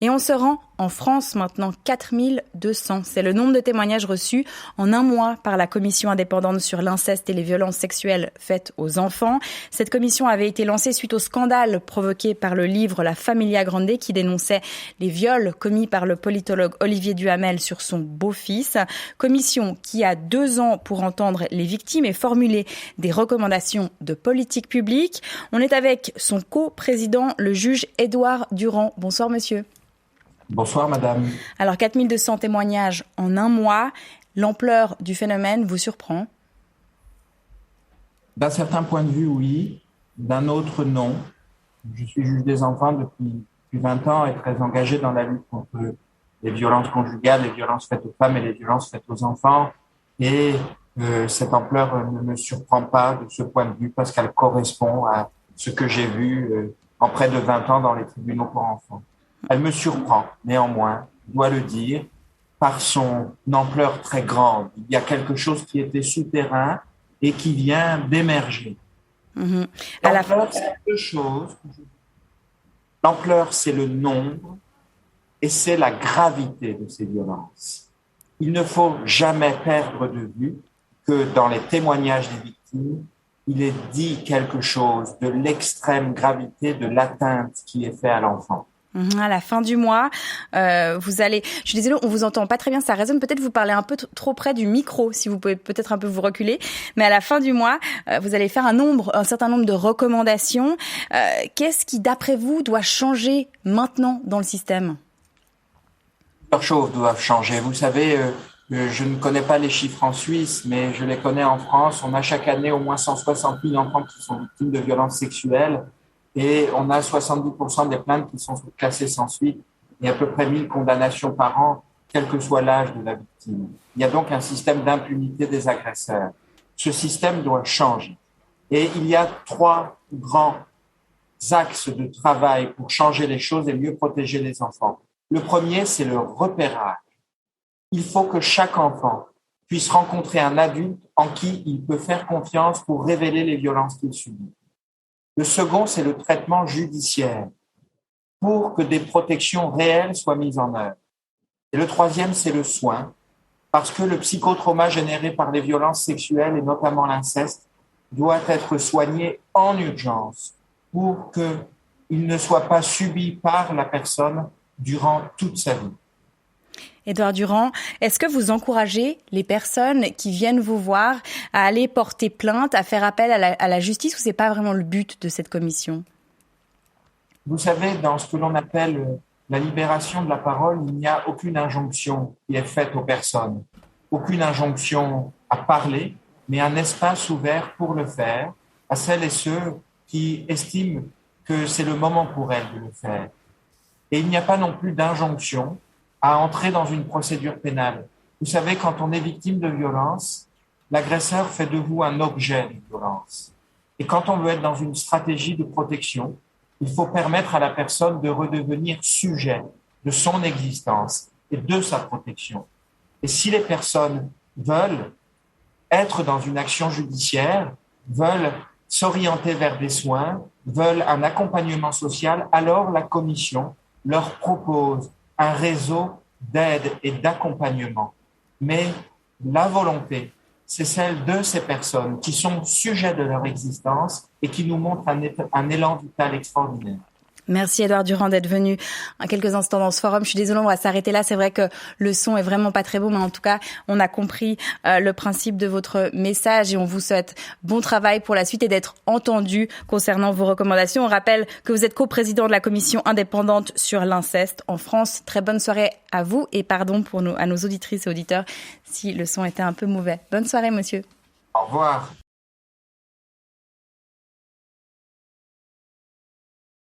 Et on se rend en France maintenant, 4200. C'est le nombre de témoignages reçus en un mois par la commission indépendante sur l'inceste et les violences sexuelles faites aux enfants. Cette commission avait été lancée suite au scandale provoqué par le livre La Familia Grande qui dénonçait les viols commis par le politologue Olivier Duhamel sur son beau-fils. Commission qui a 2 ans pour entendre les victimes et formuler des recommandations de politique publique. On est avec son co-président, le juge Édouard Durand. Bonsoir monsieur. Bonsoir madame. Alors 4200 témoignages en un mois, l'ampleur du phénomène vous surprend? D'un certain point de vue, oui. D'un autre, non. Je suis juge des enfants depuis 20 ans et très engagé dans la lutte contre les violences conjugales, les violences faites aux femmes et les violences faites aux enfants. Et cette ampleur ne me surprend pas de ce point de vue parce qu'elle correspond à ce que j'ai vu en près de 20 ans dans les tribunaux pour enfants. Elle me surprend, néanmoins, je dois le dire, par son ampleur très grande. Il y a quelque chose qui était souterrain et qui vient d'émerger. L'ampleur, c'est deux choses. L'ampleur, c'est le nombre et c'est la gravité de ces violences. Il ne faut jamais perdre de vue que dans les témoignages des victimes, il est dit quelque chose de l'extrême gravité de l'atteinte qui est faite à l'enfant. À la fin du mois, vous allez... Je suis désolée, on vous entend pas très bien, ça résonne. Peut-être vous parlez un peu trop près du micro, si vous pouvez peut-être un peu vous reculer. Mais à la fin du mois, vous allez faire un certain nombre de recommandations. Qu'est-ce qui, d'après vous, doit changer maintenant dans le système? Plusieurs choses doivent changer. Vous savez, je ne connais pas les chiffres en Suisse, mais je les connais en France. On a chaque année au moins 160 000 enfants qui sont victimes de violences sexuelles. Et on a 70% des plaintes qui sont classées sans suite et à peu près 1000 condamnations par an, quel que soit l'âge de la victime. Il y a donc un système d'impunité des agresseurs. Ce système doit changer. Et il y a 3 grands axes de travail pour changer les choses et mieux protéger les enfants. Le premier, c'est le repérage. Il faut que chaque enfant puisse rencontrer un adulte en qui il peut faire confiance pour révéler les violences qu'il subit. Le second, c'est le traitement judiciaire pour que des protections réelles soient mises en œuvre. Et le troisième, c'est le soin, parce que le psychotrauma généré par les violences sexuelles et notamment l'inceste doit être soigné en urgence pour qu'il ne soit pas subi par la personne durant toute sa vie. Édouard Durand, est-ce que vous encouragez les personnes qui viennent vous voir à aller porter plainte, à faire appel à la justice, ou c'est pas vraiment le but de cette commission? Vous savez, dans ce que l'on appelle la libération de la parole, il n'y a aucune injonction qui est faite aux personnes, aucune injonction à parler, mais un espace ouvert pour le faire à celles et ceux qui estiment que c'est le moment pour elles de le faire. Et il n'y a pas non plus d'injonction à entrer dans une procédure pénale. Vous savez, quand on est victime de violence, l'agresseur fait de vous un objet de violence. Et quand on veut être dans une stratégie de protection, il faut permettre à la personne de redevenir sujet de son existence et de sa protection. Et si les personnes veulent être dans une action judiciaire, veulent s'orienter vers des soins, veulent un accompagnement social, alors la commission leur propose un réseau d'aide et d'accompagnement. Mais la volonté, c'est celle de ces personnes qui sont sujets de leur existence et qui nous montrent un élan vital extraordinaire. Merci Édouard Durand d'être venu en quelques instants dans ce forum. Je suis désolée, on va s'arrêter là. C'est vrai que le son est vraiment pas très beau, mais en tout cas, on a compris le principe de votre message et on vous souhaite bon travail pour la suite et d'être entendu concernant vos recommandations. On rappelle que vous êtes co-président de la commission indépendante sur l'inceste en France. Très bonne soirée à vous et pardon à nos auditrices et auditeurs si le son était un peu mauvais. Bonne soirée, monsieur. Au revoir.